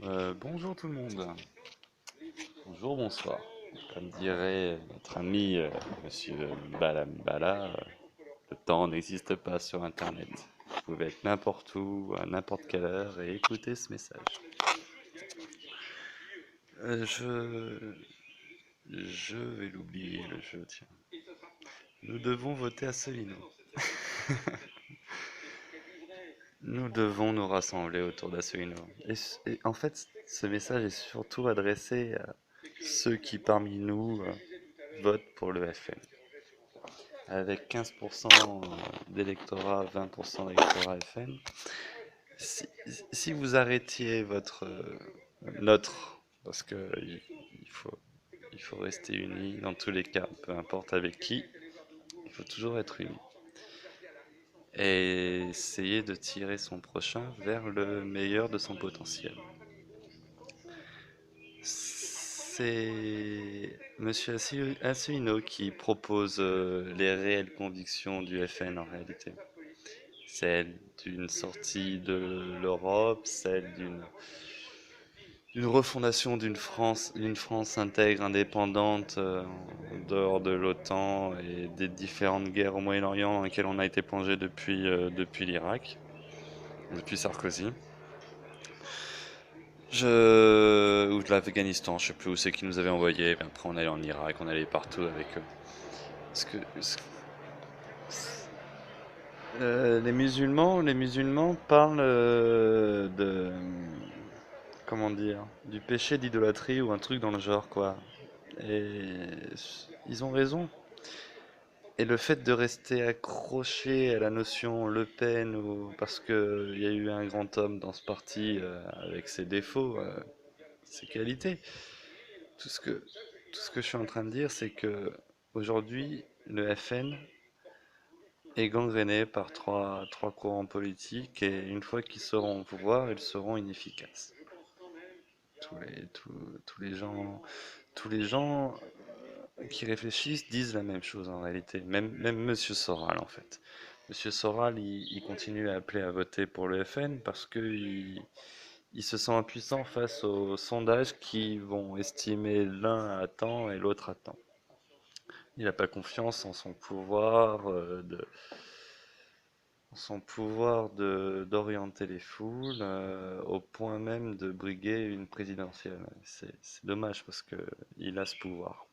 Bonjour tout le monde. Bonjour, bonsoir. Comme dirait notre ami Monsieur Balambala, le temps n'existe pas sur Internet. Vous pouvez être n'importe où, à n'importe quelle heure et écouter ce message. Euh, je... je vais l'oublier le jeu, tiens. Nous devons voter à Solino. Nous devons nous rassembler autour d'Assolino. Et en fait, ce message est surtout adressé à ceux qui parmi nous votent pour le FN. Avec 15% d'électorat, 20% d'électorat FN, si, si vous arrêtiez notre, parce que il faut rester unis dans tous les cas, peu importe avec qui, il faut toujours être unis. Et essayer de tirer son prochain vers le meilleur de son potentiel. C'est Monsieur Asselineau qui propose les réelles convictions du FN en réalité. Celle d'une sortie de l'Europe, celle d'une refondation d'une France intègre, indépendante, en dehors de l'OTAN et des différentes guerres au Moyen-Orient dans lesquelles on a été plongé depuis l'Irak, depuis Sarkozy. Ou de l'Afghanistan, je sais plus où c'est qu'ils nous avaient envoyé. Après, on allait en Irak, on allait partout avec eux. Parce que les musulmans parlent comment dire, du péché d'idolâtrie ou un truc dans le genre, quoi. Et ils ont raison. Et le fait de rester accroché à la notion Le Pen ou parce que il y a eu un grand homme dans ce parti avec ses défauts, ses qualités. Tout ce que tout ce que je suis en train de dire, c'est que aujourd'hui, le FN est gangréné par trois courants politiques et une fois qu'ils seront au pouvoir, ils seront inefficaces. Tous les gens, tous les gens qui réfléchissent disent la même chose en réalité. Même Monsieur Soral en fait. Monsieur Soral, il continue à appeler à voter pour le FN parce que il se sent impuissant face aux sondages qui vont estimer l'un à temps et l'autre à temps. Il n'a pas confiance en son pouvoir d'orienter les foules au point même de briguer une présidentielle. C'est dommage parce que il a ce pouvoir,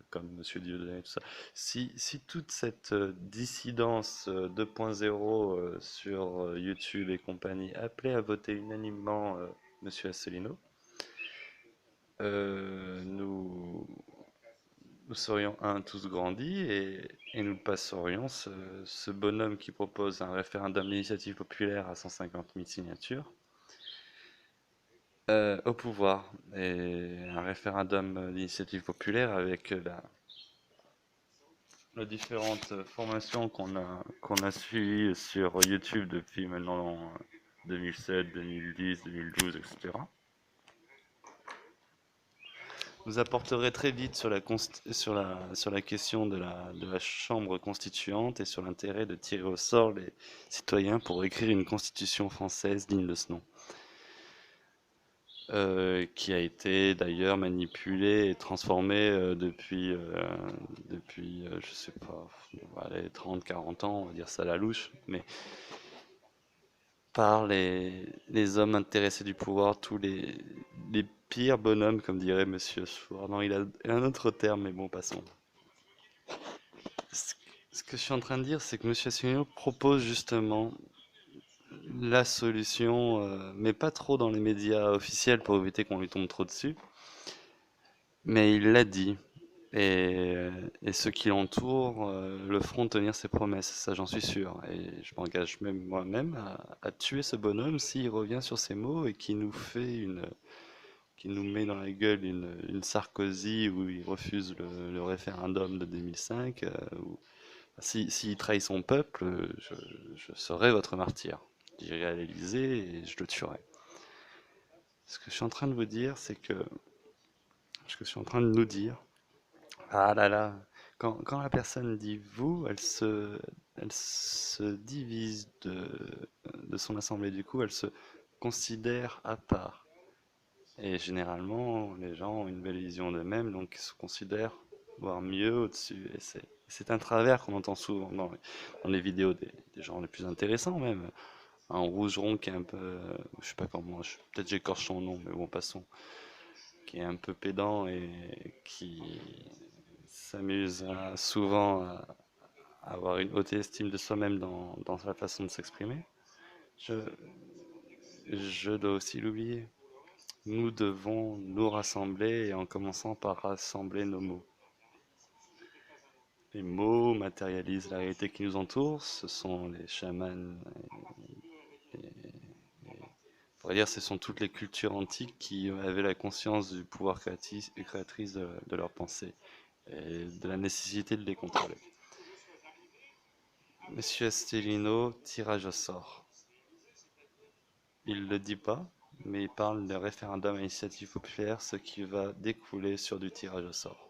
comme Monsieur Dieudonné et tout ça. Si toute cette dissidence 2.0 sur YouTube et compagnie appelait à voter unanimement Monsieur Asselineau, nous, nous serions tous grandis et nous passerions ce bonhomme qui propose un référendum d'initiative populaire à 150 000 signatures au pouvoir. Et un référendum d'initiative populaire avec les différentes formations qu'on a suivies sur YouTube depuis maintenant 2007, 2010, 2012, etc. Nous apporterait très vite sur la question de la Chambre constituante et sur l'intérêt de tirer au sort les citoyens pour écrire une constitution française digne de ce nom, qui a été d'ailleurs manipulée et transformée je sais pas, allez, 30, 40 ans, on va dire ça à la louche, mais par les hommes intéressés du pouvoir, les pires bonhommes, comme dirait Monsieur Soir. Non, il a un autre terme, mais bon, passons. Ce ce que je suis en train de dire, c'est que Monsieur Asselineau propose justement la solution, mais pas trop dans les médias officiels pour éviter qu'on lui tombe trop dessus. Mais il l'a dit. Et ceux qui l'entourent le feront tenir ses promesses, ça j'en suis sûr. Et je m'engage même moi-même à tuer ce bonhomme s'il revient sur ses mots et qui nous met dans la gueule une Sarkozy où il refuse le référendum de 2005, s'il trahit son peuple, je serai votre martyr. J'irai à l'Élysée et je le tuerai. Ce que je suis en train de vous dire, c'est que, ce que je suis en train de nous dire, ah là là, quand la personne dit vous, elle se divise de son assemblée, du coup, elle se considère à part. Et généralement, les gens ont une belle vision d'eux-mêmes, donc ils se considèrent voire mieux au-dessus. Et c'est un travers qu'on entend souvent dans les vidéos des gens les plus intéressants même. Un rougeron qui est un peu, je sais pas comment, peut-être j'écorche son nom, mais bon, passons, qui est un peu pédant et qui s'amuse souvent à avoir une haute estime de soi-même dans sa façon de s'exprimer. Je, je dois aussi l'oublier. Nous devons nous rassembler et en commençant par rassembler nos mots. Les mots matérialisent la réalité qui nous entoure, ce sont les chamans, on pourrait dire ce sont toutes les cultures antiques qui avaient la conscience du pouvoir créatrice de leurs pensées et de la nécessité de les contrôler. Monsieur Asselineau, tirage au sort. Il ne le dit pas, mais il parle d'un référendum à initiative populaire, ce qui va découler sur du tirage au sort.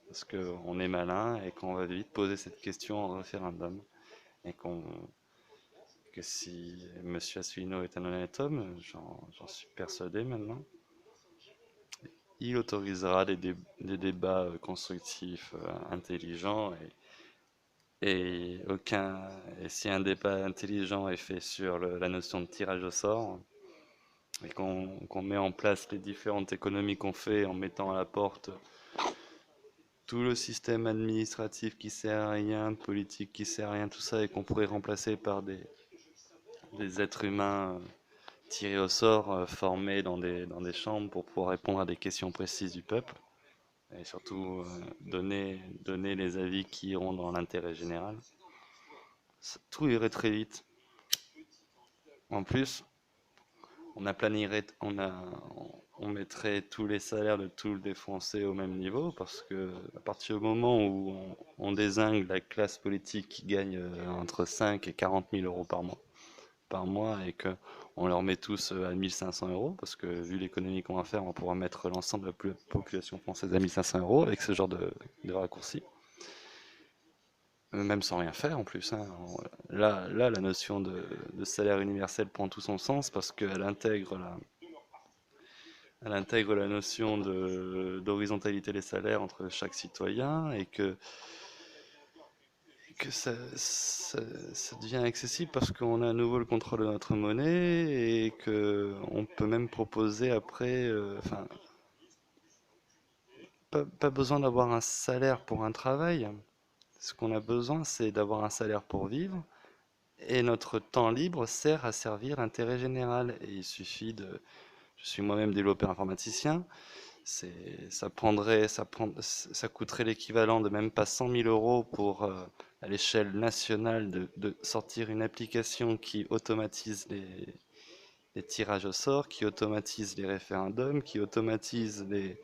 Parce qu'on est malin et qu'on va vite poser cette question en référendum. Et que si Monsieur Asselineau est un honnête homme, j'en suis persuadé maintenant, il autorisera des débats constructifs, intelligents, et si un débat intelligent est fait sur la notion de tirage au sort, et qu'on met en place les différentes économies qu'on fait en mettant à la porte tout le système administratif qui sert à rien, politique qui sert à rien, tout ça, et qu'on pourrait remplacer par des êtres humains tirés au sort, formés dans des chambres pour pouvoir répondre à des questions précises du peuple, et surtout donner les avis qui iront dans l'intérêt général. Tout irait très vite. En plus, on mettrait tous les salaires de tous les Français au même niveau, parce que à partir du moment où on dézingue la classe politique qui gagne entre 5 et 40 000 euros par mois, et que on leur met tous à 1500 euros, parce que vu l'économie qu'on va faire, on pourra mettre l'ensemble de la population française à 1500 euros avec ce genre de raccourci. Même sans rien faire en plus, hein. Là, la notion de salaire universel prend tout son sens parce qu'elle intègre elle intègre la notion d'horizontalité des salaires entre chaque citoyen, et que ça devient accessible parce qu'on a à nouveau le contrôle de notre monnaie et que on peut même proposer après, enfin, pas besoin d'avoir un salaire pour un travail. Ce qu'on a besoin, c'est d'avoir un salaire pour vivre. Et notre temps libre sert à servir l'intérêt général. Et il suffit de... Je suis moi-même développeur informaticien. Ça coûterait l'équivalent de même pas 100 000 euros pour, à l'échelle nationale, de sortir une application qui automatise les tirages au sort, qui automatise les référendums, qui automatise les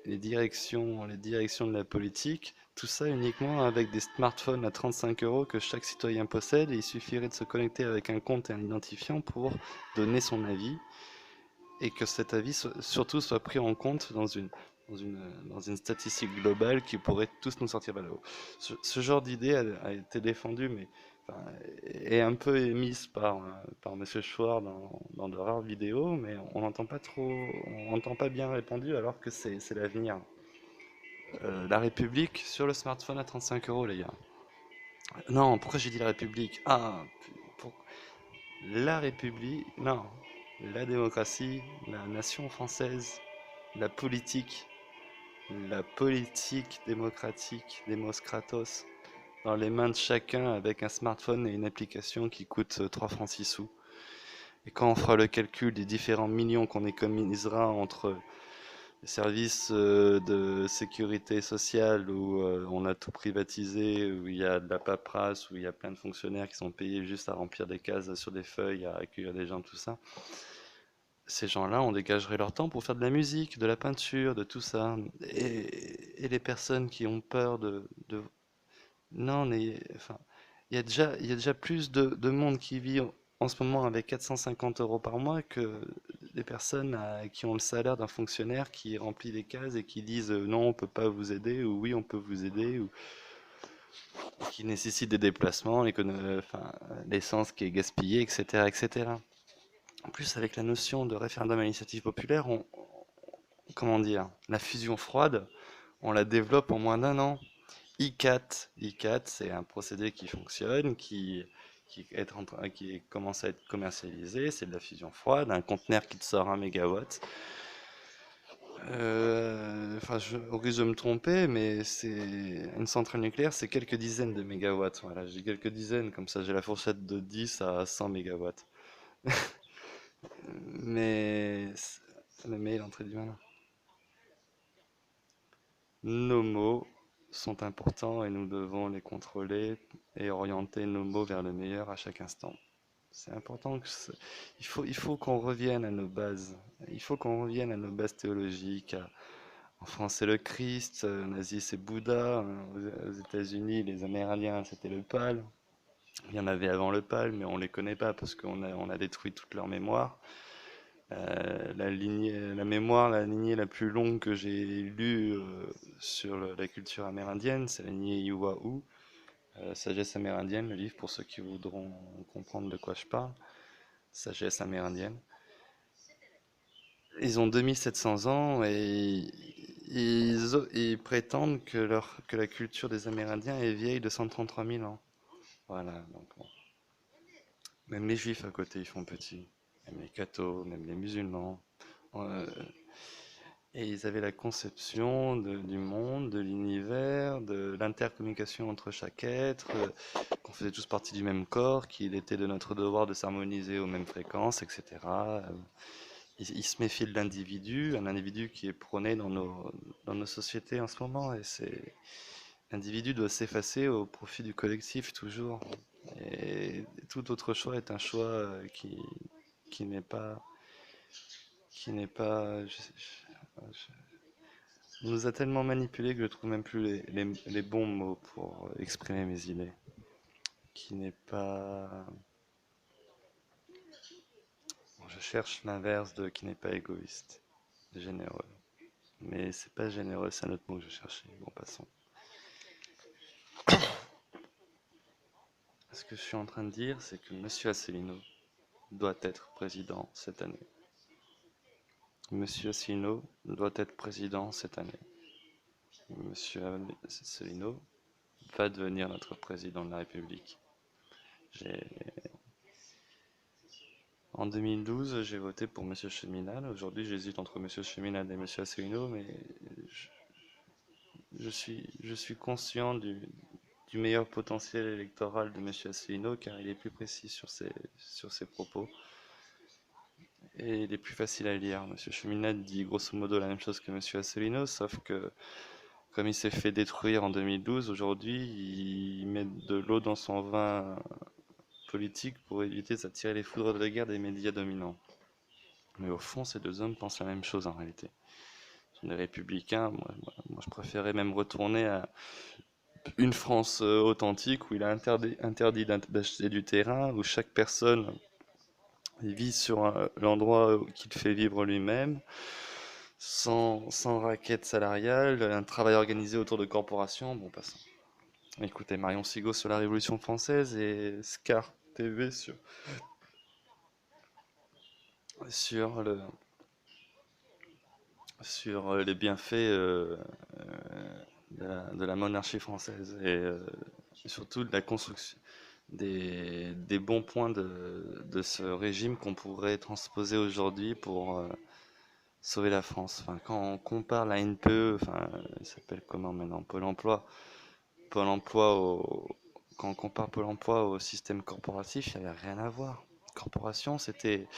directions de la politique, tout ça uniquement avec des smartphones à 35 euros que chaque citoyen possède, et il suffirait de se connecter avec un compte et un identifiant pour donner son avis, et que cet avis surtout soit pris en compte dans une, dans une statistique globale qui pourrait tous nous sortir vers le haut. Ce genre d'idée a été défendue, mais enfin, est un peu émise par Monsieur Chouard dans de rares vidéos, mais on n'entend pas trop, on n'entend pas bien répandu alors que c'est l'avenir. La République sur le smartphone à 35 euros, les gars. Non, pourquoi j'ai dit la République? Ah, pour... la République, non, la démocratie, la nation française, la la politique démocratique, Demos Kratos, dans les mains de chacun avec un smartphone et une application qui coûte 3 francs 6 sous. Et quand on fera le calcul des différents millions qu'on économisera entre les services de sécurité sociale où on a tout privatisé, où il y a de la paperasse, où il y a plein de fonctionnaires qui sont payés juste à remplir des cases sur des feuilles, à accueillir des gens, tout ça, ces gens-là, on dégagerait leur temps pour faire de la musique, de la peinture, de tout ça. Et les personnes qui ont peur Non, mais enfin, il y a déjà plus de monde qui vit en ce moment avec 450 euros par mois que des personnes qui ont le salaire d'un fonctionnaire qui remplit les cases et qui disent non, on peut pas vous aider, ou oui, on peut vous aider, ou qui nécessitent des déplacements, enfin, l'essence qui est gaspillée, etc., etc. En plus, avec la notion de référendum à l'initiative populaire, comment dire, la fusion froide, on la développe en moins d'un an. ICAT, c'est un procédé qui fonctionne, qui commence à être commercialisé, c'est de la fusion froide, un conteneur qui te sort 1 mégawatt. Enfin, au risque de me tromper, mais c'est une centrale nucléaire, c'est quelques dizaines de mégawatts. Voilà, j'ai quelques dizaines, comme ça j'ai la fourchette de 10 à 100 mégawatts. Mais le mail, l'entrée du malin. Nos mots sont importants et nous devons les contrôler et orienter nos mots vers le meilleur à chaque instant. C'est important il faut qu'on revienne à nos bases. Il faut qu'on revienne à nos bases théologiques. En France, c'est le Christ, en Asie, c'est Bouddha, aux États-Unis, les Amérindiens, c'était le Pal. Il y en avait avant le Pal, mais on les connaît pas parce qu'on a détruit toute leur mémoire. La mémoire, la lignée la plus longue que j'ai lue sur la culture amérindienne, c'est la lignée Iwa'u, Sagesse amérindienne, le livre pour ceux qui voudront comprendre de quoi je parle. Sagesse amérindienne. Ils ont 2700 ans et ils prétendent que la culture des Amérindiens est vieille de 133 000 ans. Voilà, donc bon. Même les juifs à côté, ils font petit. Même les cathos, même les musulmans. Euh, et ils avaient la conception du monde, de l'univers, de l'intercommunication entre chaque être, qu'on faisait tous partie du même corps, qu'il était de notre devoir de s'harmoniser aux mêmes fréquences, etc. Il se méfie de l'individu, un individu qui est prôné dans nos sociétés en ce moment, et l'individu doit s'effacer au profit du collectif toujours. Et tout autre choix est un choix qui n'est pas, on nous a tellement manipulés que je trouve même plus les bons mots pour exprimer mes idées. Qui n'est pas, bon, je cherche l'inverse de qui n'est pas égoïste, généreux. Mais c'est pas généreux, c'est un autre mot que je cherchais. Bon, passons. Ce que je suis en train de dire, c'est que Monsieur Asselineau doit être président cette année. Monsieur Asselineau doit être président cette année. Monsieur Asselineau va devenir notre président de la République. En 2012, j'ai voté pour Monsieur Cheminade. Aujourd'hui, j'hésite entre Monsieur Cheminade et Monsieur Asselineau, mais je, je suis conscient du meilleur potentiel électoral de Monsieur Asselineau car il est plus précis sur ses propos. Et il est plus facile à lire. Monsieur Cheminade dit grosso modo la même chose que Monsieur Asselineau, sauf que comme il s'est fait détruire en 2012, aujourd'hui il met de l'eau dans son vin politique pour éviter de s'attirer les foudres de la guerre des médias dominants. Mais au fond, ces deux hommes pensent la même chose en réalité. Ce sont des républicains. Moi, je préférais même retourner à une France authentique où il a interdit d'acheter du terrain, où chaque personne vit sur l'endroit qu'il fait vivre lui-même, sans raquette salariale, un travail organisé autour de corporations. Bon, passons. Écoutez, Marion Sigaud sur la Révolution française et Scar TV sur le, sur les bienfaits de la monarchie française et surtout de la construction des bons points de ce régime qu'on pourrait transposer aujourd'hui pour sauver la France. Enfin, quand on compare la NPE, enfin, il s'appelle comment maintenant? Pôle emploi quand on compare Pôle emploi au système corporatif, il n'y avait rien à voir. Corporation, c'était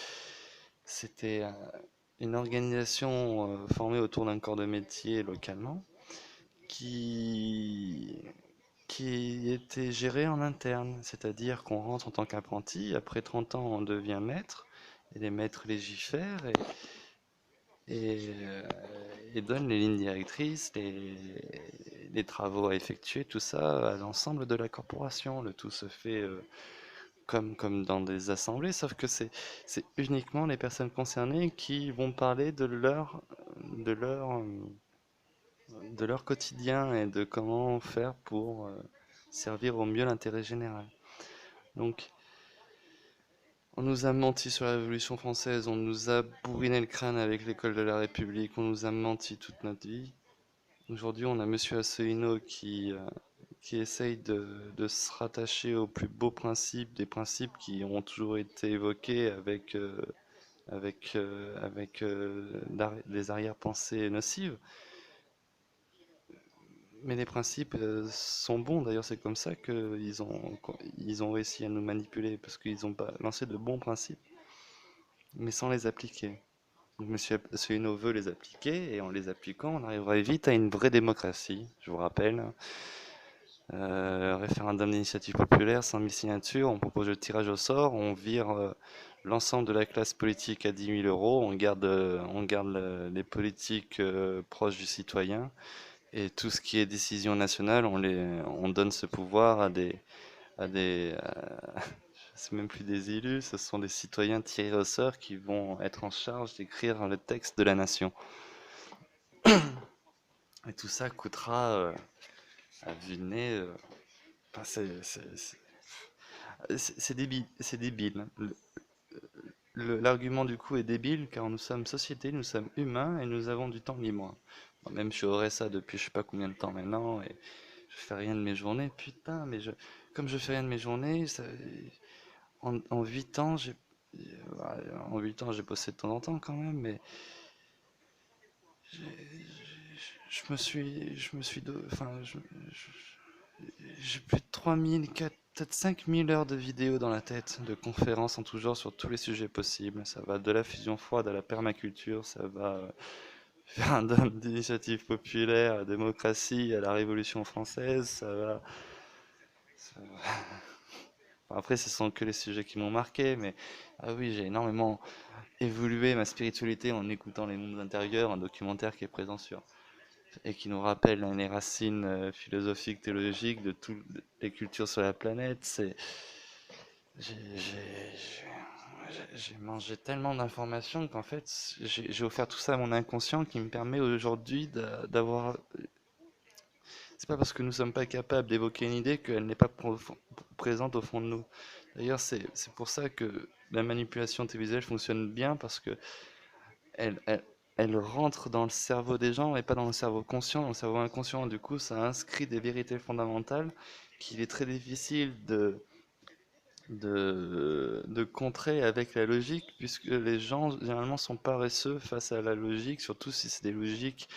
une organisation formée autour d'un corps de métier localement qui, qui était géré en interne, c'est-à-dire qu'on rentre en tant qu'apprenti, après 30 ans on devient maître, et les maîtres légifèrent et donnent les lignes directrices, les travaux à effectuer, tout ça à l'ensemble de la corporation. Le tout se fait comme dans des assemblées, sauf que c'est uniquement les personnes concernées qui vont parler de leur, de leur quotidien et de comment faire pour servir au mieux l'intérêt général. Donc, On nous a menti sur la Révolution française, on nous a bourriné le crâne avec l'école de la République, on nous a menti toute notre vie. Aujourd'hui, on a Monsieur Asselineau qui essaye de se rattacher aux plus beaux principes, des principes qui ont toujours été évoqués avec des arrière-pensées nocives. Mais les principes sont bons, d'ailleurs c'est comme ça ils ont réussi à nous manipuler, parce qu'ils ont pas lancé de bons principes, mais sans les appliquer. Donc Monsieur Asselineau veut les appliquer, et en les appliquant, on arriverait vite à une vraie démocratie, je vous rappelle. Référendum d'initiative populaire, 100 000 signatures, on propose le tirage au sort, on vire l'ensemble de la classe politique à 10 000 euros, on garde les politiques proches du citoyen, et tout ce qui est décision nationale, on donne ce pouvoir c'est même plus des élus, ce sont des citoyens tirés au sort qui vont être en charge d'écrire le texte de la nation. Et tout ça coûtera à vue de nez, enfin, c'est débile, c'est débile. L'argument du coup est débile car nous sommes société, nous sommes humains et nous avons du temps libre. Moi-même, je suis au RSA depuis je sais pas combien de temps maintenant et je fais rien de mes journées. Putain, comme je fais rien de mes journées, en 8 ans, en 8 ans, j'ai bossé de temps en temps quand même, mais enfin, j'ai plus de 3000, peut-être 5000 heures de vidéos dans la tête, de conférences en tout genre sur tous les sujets possibles. Ça va de la fusion froide à la permaculture, ça va référendum d'initiative populaire, à la démocratie, à la Révolution française, ça va. Enfin, après, ce sont que les sujets qui m'ont marqué, mais ah oui, j'ai énormément évolué ma spiritualité en écoutant Les Mondes Intérieurs, un documentaire qui est présent sur et qui nous rappelle les racines philosophiques, théologiques de toutes les cultures sur la planète. J'ai mangé tellement d'informations qu'en fait, j'ai offert tout ça à mon inconscient qui me permet aujourd'hui d'avoir. C'est pas parce que nous sommes pas capables d'évoquer une idée qu'elle n'est pas présente au fond de nous. D'ailleurs, c'est pour ça que la manipulation télévisuelle fonctionne bien parce que elle, elle, elle rentre dans le cerveau des gens et pas dans le cerveau conscient, dans le cerveau inconscient. Du coup, ça inscrit des vérités fondamentales qu'il est très difficile de contrer avec la logique, puisque les gens généralement sont paresseux face à la logique, surtout si c'est des logiques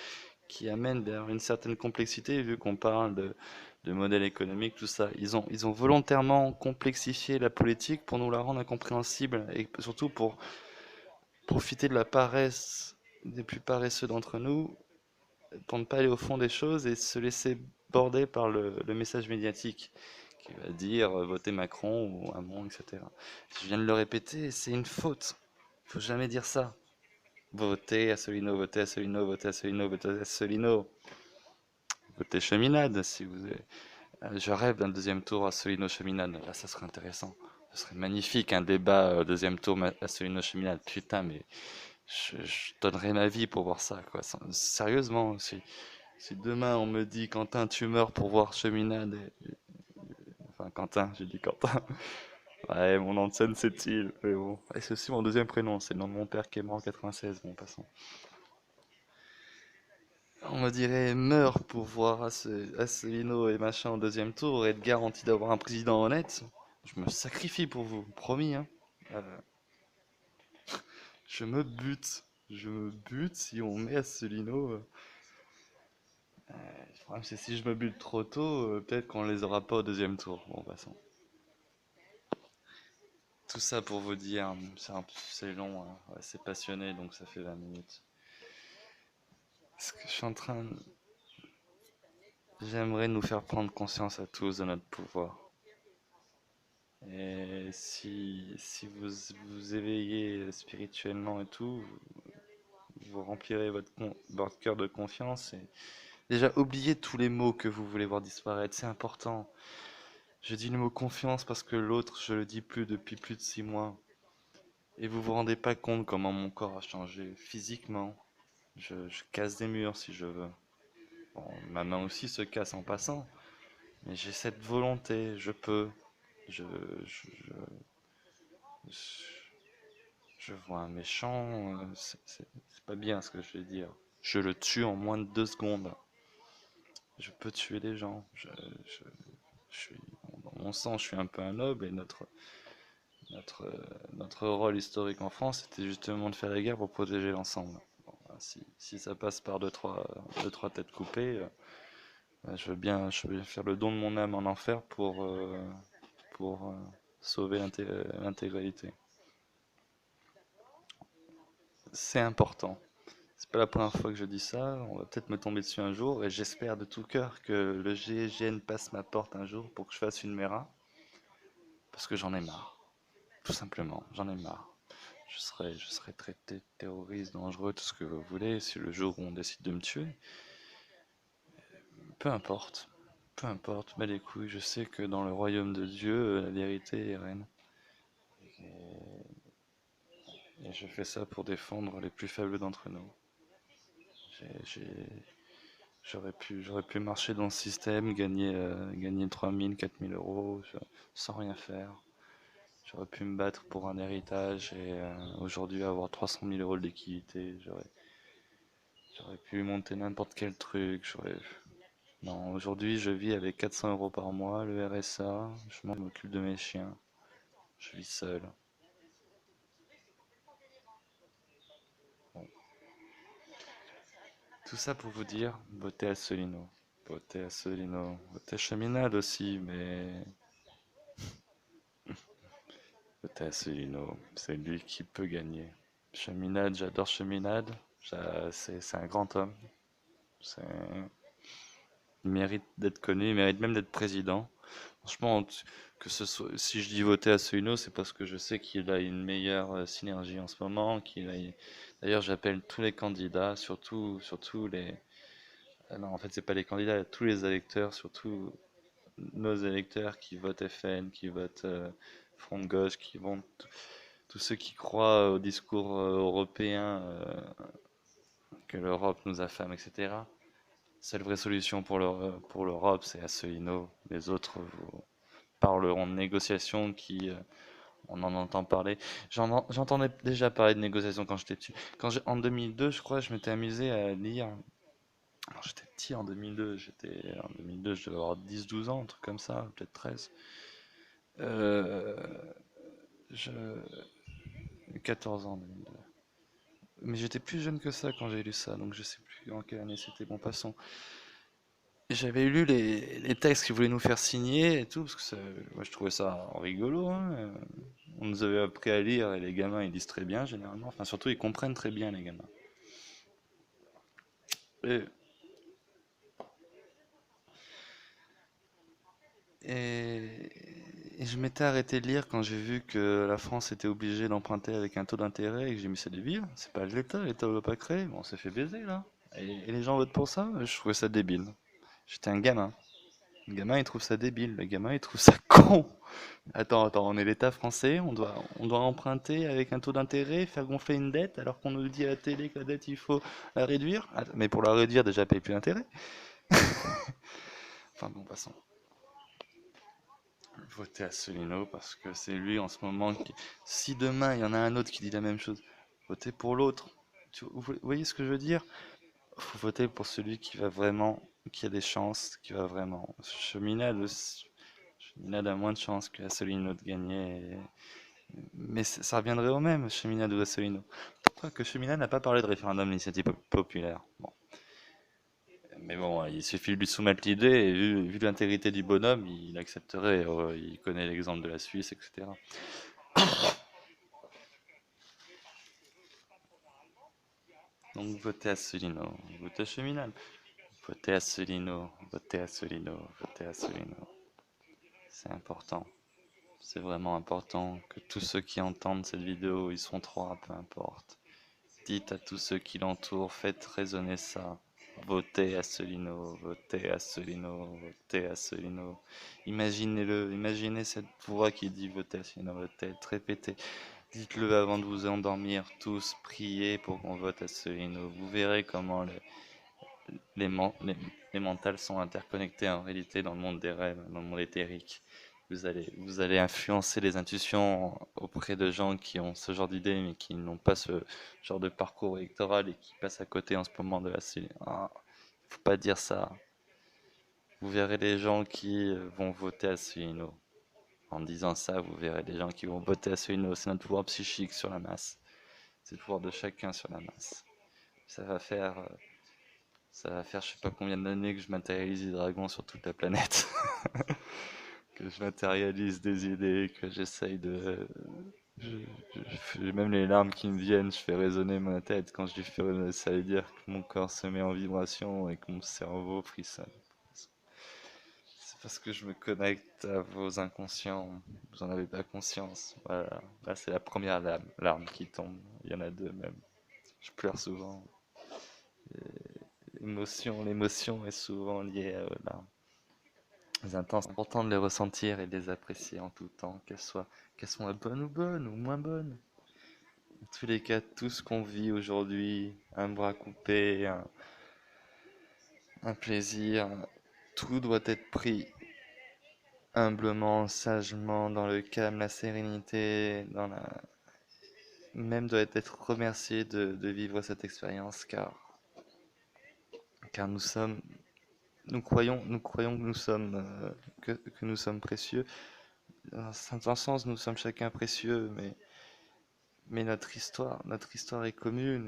qui amènent vers une certaine complexité, vu qu'on parle de modèle économique, tout ça. Ils ont volontairement complexifié la politique pour nous la rendre incompréhensible, et surtout pour profiter de la paresse des plus paresseux d'entre nous, pour ne pas aller au fond des choses et se laisser border par le message médiatique qui va dire votez Macron ou Hamon, etc. Je viens de le répéter, c'est une faute. Il faut jamais dire ça. Votez Asselineau, votez Asselineau, votez Asselineau, votez Asselineau. Votez Cheminade si vous avez... Je rêve d'un deuxième tour Asselineau-Cheminade. Là, ça serait intéressant. Ce serait magnifique, un débat deuxième tour Asselineau-Cheminade. Putain, mais je donnerais ma vie pour voir ça, quoi. Sérieusement, si demain on me dit Quentin, tu meurs pour voir Cheminade, enfin Quentin, j'ai dit Quentin. Ouais, mon nom de scène c'est Thiel, mais bon. Et c'est aussi mon deuxième prénom, c'est le nom de mon père qui est mort en 96, bon, passons. On me dirait meurs pour voir Asselineau et machin en deuxième tour et être garanti d'avoir un président honnête. Je me sacrifie pour vous, promis, hein. Euh, je me bute. Je me bute si on met Asselineau. Le problème, c'est si je me bute trop tôt, peut-être qu'on les aura pas au deuxième tour. Bon, passons. Tout ça pour vous dire, c'est long, hein. Ouais, c'est passionné, donc ça fait 20 minutes. Ce que je suis en train de... J'aimerais nous faire prendre conscience à tous de notre pouvoir. Et si vous vous éveillez spirituellement et tout, vous remplirez votre cœur de confiance et déjà oubliez tous les mots que vous voulez voir disparaître, c'est important. Je dis le mot confiance parce que l'autre, je le dis plus depuis plus de 6 mois. Et vous vous rendez pas compte comment mon corps a changé physiquement. Je casse des murs si je veux. Bon, ma main aussi se casse en passant. Mais j'ai cette volonté, je peux. Je, je, Je, je vois un méchant, c'est pas bien ce que je vais dire. Je le tue en moins de 2 secondes. Je peux tuer des gens. Je suis, dans mon sens, je suis un peu un noble et notre, notre rôle historique en France, c'était justement de faire la guerre pour protéger l'ensemble. Bon, ben, si ça passe par deux, trois têtes coupées, ben, je veux bien faire le don de mon âme en enfer pour sauver l'intégralité. C'est important. C'est pas la première fois que je dis ça. On va peut-être me tomber dessus un jour et j'espère de tout cœur que le GIGN passe ma porte un jour pour que je fasse une MERA parce que j'en ai marre. Tout simplement, j'en ai marre. Je serai traité de terroriste, dangereux, tout ce que vous voulez, si le jour où on décide de me tuer. Peu importe. Peu importe, mais les couilles, je sais que dans le royaume de Dieu, la vérité est reine. Et je fais ça pour défendre les plus faibles d'entre nous. J'aurais pu marcher dans le système, gagner 3000, 4000 euros sans rien faire. J'aurais pu me battre pour un héritage et aujourd'hui avoir 300 000 euros de liquidité. J'aurais pu monter n'importe quel truc. Non, aujourd'hui je vis avec 400 euros par mois, le RSA, je m'occupe de mes chiens, je vis seul. Bon. Tout ça pour vous dire, votez Asselineau. Votez Asselineau. Votez Cheminade aussi, mais votez Asselineau. C'est lui qui peut gagner. Cheminade, j'adore Cheminade. C'est un grand homme. C'est- Il mérite d'être connu, il mérite même d'être président. Franchement, que ce soit, si je dis voter Asselineau, c'est parce que je sais qu'il a une meilleure synergie en ce moment. D'ailleurs, j'appelle tous les candidats, surtout les. Non, en fait, c'est pas les candidats, tous les électeurs, surtout nos électeurs qui votent FN, qui votent Front de gauche, tous ceux qui croient au discours européen que l'Europe nous affame, etc. Seule vraie solution pour l'Europe, c'est Asselineau. Les autres vous parleront de négociations on en entend parler. J'entendais déjà parler de négociations quand j'étais petit. En 2002, je crois, je m'étais amusé à lire. Alors, j'étais petit en 2002, je devais avoir 10, 12 ans, un truc comme ça, peut-être 13. Euh, je, 14 ans en 2002. Mais j'étais plus jeune que ça quand j'ai lu ça, donc je sais plus en quelle année c'était. Bon, passons. J'avais lu les textes qu'ils voulaient nous faire signer et tout, parce que moi je trouvais ça rigolo, hein. On nous avait appris à lire et les gamins ils lisent très bien généralement. Enfin, surtout ils comprennent très bien les gamins. Et, et je m'étais arrêté de lire quand j'ai vu que la France était obligée d'emprunter avec un taux d'intérêt et que j'ai mis c'est débile. C'est pas l'État ne veut pas créer. Bon, on s'est fait baiser là. Et les gens votent pour ça? Je trouvais ça débile. J'étais un gamin. Le gamin il trouve ça débile, le gamin il trouve ça con. Attends, on est l'État français, on doit emprunter avec un taux d'intérêt, faire gonfler une dette, alors qu'on nous dit à la télé que la dette, il faut la réduire. Mais pour la réduire, déjà, paye plus d'intérêt. Enfin bon, passons. Votez Asselineau parce que c'est lui en ce moment qui... Si demain, il y en a un autre qui dit la même chose, votez pour l'autre. Vous voyez ce que je veux dire? Faut voter pour celui qui va vraiment, qui a des chances, qui va vraiment. Cheminade a moins de chances que Asselineau de gagner. Mais ça reviendrait au même, Cheminade ou Asselineau. Pourquoi que Cheminade n'a pas parlé de référendum d'initiative populaire? Bon. Mais bon, il suffit de lui soumettre l'idée et vu l'intégrité du bonhomme, il accepterait. Il connaît l'exemple de la Suisse, etc. Donc votez Asselineau, votez Cheminade, votez Asselineau, votez Asselineau, votez Asselineau. C'est important. C'est vraiment important que tous ceux qui entendent cette vidéo, ils sont trois, peu importe. Dites à tous ceux qui l'entourent, faites résonner ça. Votez Asselineau, votez Asselineau, votez Asselineau. Imaginez-le, imaginez cette voix qui dit votez Asselineau, votre tête, répétez. Dites-le avant de vous endormir, tous, priez pour qu'on vote Asselineau. Vous verrez comment les, men- les, les mentales sont interconnectées en réalité dans le monde des rêves, dans le monde éthérique. Vous allez influencer les intuitions auprès de gens qui ont ce genre d'idées, mais qui n'ont pas ce genre de parcours électoral et qui passent à côté en ce moment de la Ah, faut pas dire ça. Vous verrez les gens qui vont voter à Asselineau. En disant ça, vous verrez les gens qui vont voter à Asselineau. C'est notre pouvoir psychique sur la masse. C'est le pouvoir de chacun sur la masse. Ça va faire, euh, ça va faire je sais pas combien d'années que je matérialise des dragons sur toute la planète. Que je matérialise des idées, que j'essaye de... Même les larmes qui me viennent, je fais résonner ma tête. Quand je dis fais résonner, ça veut dire que mon corps se met en vibration et que mon cerveau frissonne. C'est parce que je me connecte à vos inconscients. Vous en avez pas conscience. Voilà. Là, c'est la première larme qui tombe. Il y en a deux même. Je pleure souvent. L'émotion est souvent liée à larmes. Les intenses, c'est important de les ressentir et de les apprécier en tout temps, qu'elles soient bonnes ou moins bonnes. En tous les cas, tout ce qu'on vit aujourd'hui, un bras coupé, un plaisir, tout doit être pris humblement, sagement, dans le calme, la sérénité, même doit être remercié de vivre cette expérience, car nous croyons que que nous sommes précieux. Dans un certain sens, nous sommes chacun précieux, mais notre histoire est commune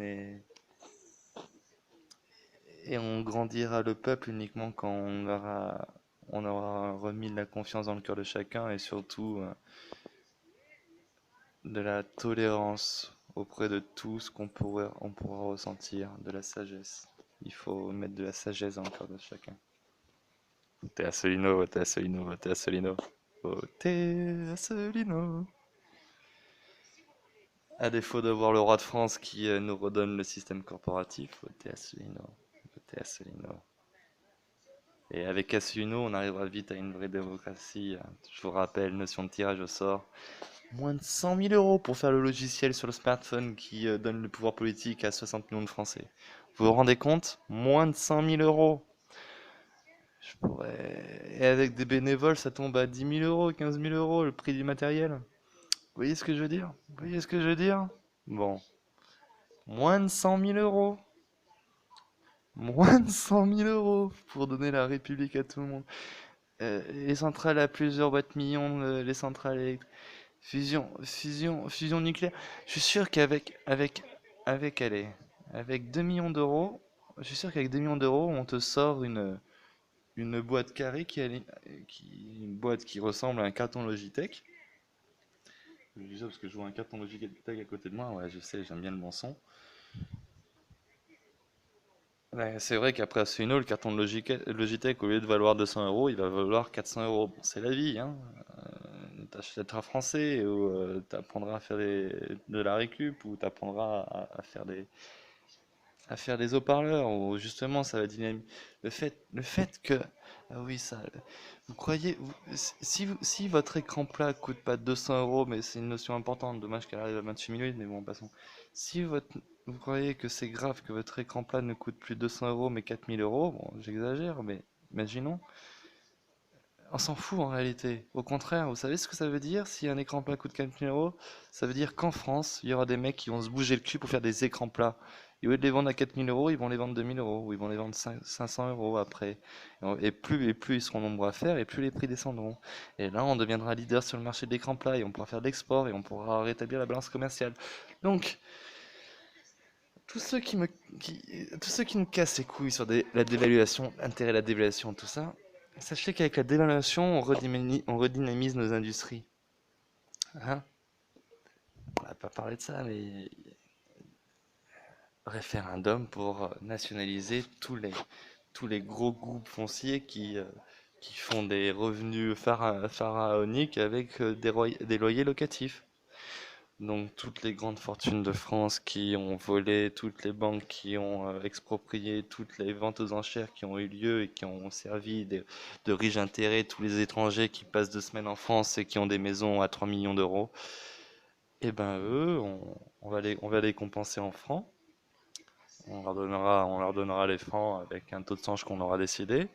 et on grandira le peuple uniquement quand on aura remis de la confiance dans le cœur de chacun et surtout de la tolérance auprès de tout ce on pourra ressentir, de la sagesse. Il faut mettre de la sagesse dans le cœur de chacun. Votez Asselineau, votez Asselineau, votez Asselineau. Votez Asselineau. À défaut de voir le roi de France qui nous redonne le système corporatif, votez Asselineau. Votez Asselineau. Et avec Asselineau, on arrivera vite à une vraie démocratie. Je vous rappelle, notion de tirage au sort. Moins de 100 000 euros pour faire le logiciel sur le smartphone qui donne le pouvoir politique à 60 millions de Français. Vous vous rendez compte? Moins de 100 000 euros. Je pourrais... Et avec des bénévoles, ça tombe à 10 000 euros, 15 000 euros le prix du matériel. Vous voyez ce que je veux dire? Vous voyez ce que je veux dire? Bon. Moins de 100 000 euros. Moins de 100 000 euros pour donner la République à tout le monde. Les centrales à plusieurs watts millions, les centrales électriques. Fusion nucléaire. Je suis sûr allez, avec 2 millions d'euros, je suis sûr qu'avec 2 millions d'euros, on te sort une boîte carrée une boîte qui ressemble à un carton Logitech. Je dis ça parce que je vois un carton Logitech à côté de moi. Ouais, je sais, j'aime bien le bon son. Ouais, c'est vrai qu'après Assuino, le carton de Logitech, au lieu de valoir 200 euros, il va valoir 400 euros. Bon, c'est la vie, hein. T'achèteras français ou t'apprendras à faire de la récup ou t'apprendras à faire des haut-parleurs ou justement ça va dynamiser. Le fait que. Ah oui, ça. Vous croyez. Si votre écran plat coûte pas 200 euros, mais c'est une notion importante, dommage qu'elle arrive à 28 minutes, mais bon, passons. Si vous croyez que c'est grave que votre écran plat ne coûte plus 200 euros mais 4000 euros, bon, j'exagère, mais imaginons. On s'en fout en réalité. Au contraire, vous savez ce que ça veut dire si un écran plat coûte 4000 euros? Ça veut dire qu'en France, il y aura des mecs qui vont se bouger le cul pour faire des écrans plats. Et au lieu de les vendre à 4000 euros, ils vont les vendre 2000 euros, ou ils vont les vendre 500 euros après. Et plus ils seront nombreux à faire, et plus les prix descendront. Et là, on deviendra leader sur le marché de l'écran plat, et on pourra faire de l'export, et on pourra rétablir la balance commerciale. Donc, tous ceux qui me, qui, tous ceux qui nous cassent les couilles sur la dévaluation, l'intérêt de la dévaluation, tout ça, sachez qu'avec la dévaluation, on redynamise nos industries. Hein? On va pas parler de ça, mais référendum pour nationaliser tous les gros groupes fonciers qui font des revenus pharaoniques avec des loyers locatifs. Donc toutes les grandes fortunes de France qui ont volé, toutes les banques qui ont exproprié, toutes les ventes aux enchères qui ont eu lieu et qui ont servi de riches intérêts, tous les étrangers qui passent 2 semaines en France et qui ont des maisons à 3 millions d'euros, et ben eux, on va les compenser en francs. On leur donnera les francs avec un taux de change qu'on aura décidé.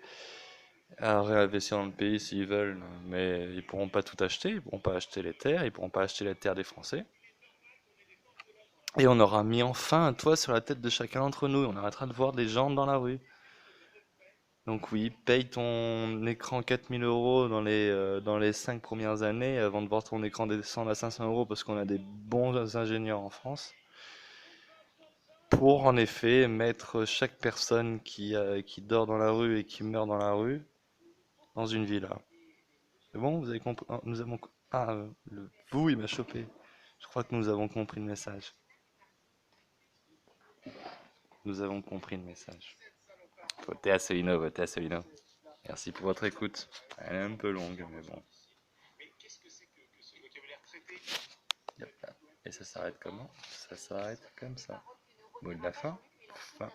à réinvestir dans le pays s'ils veulent, mais ils pourront pas tout acheter, ils pourront pas acheter les terres, ils pourront pas acheter les terres des Français. Et on aura mis enfin un toit sur la tête de chacun d'entre nous, et on arrêtera de voir des gens dans la rue. Donc oui, paye ton écran 4 000 € dans les 5 premières années avant de voir ton écran descendre à 500 € parce qu'on a des bons ingénieurs en France. Pour en effet mettre chaque personne qui dort dans la rue et qui meurt dans la rue dans une villa. C'est bon, vous avez compris? Nous avons... Ah, vous, il m'a chopé. Je crois que nous avons compris le message. Nous avons compris le message. Votez Asselineau, votez Asselineau. Merci pour votre écoute. Elle est un peu longue, mais bon. Yep. Et ça s'arrête comment? Ça s'arrête comme ça. Mot de la fin. Fin.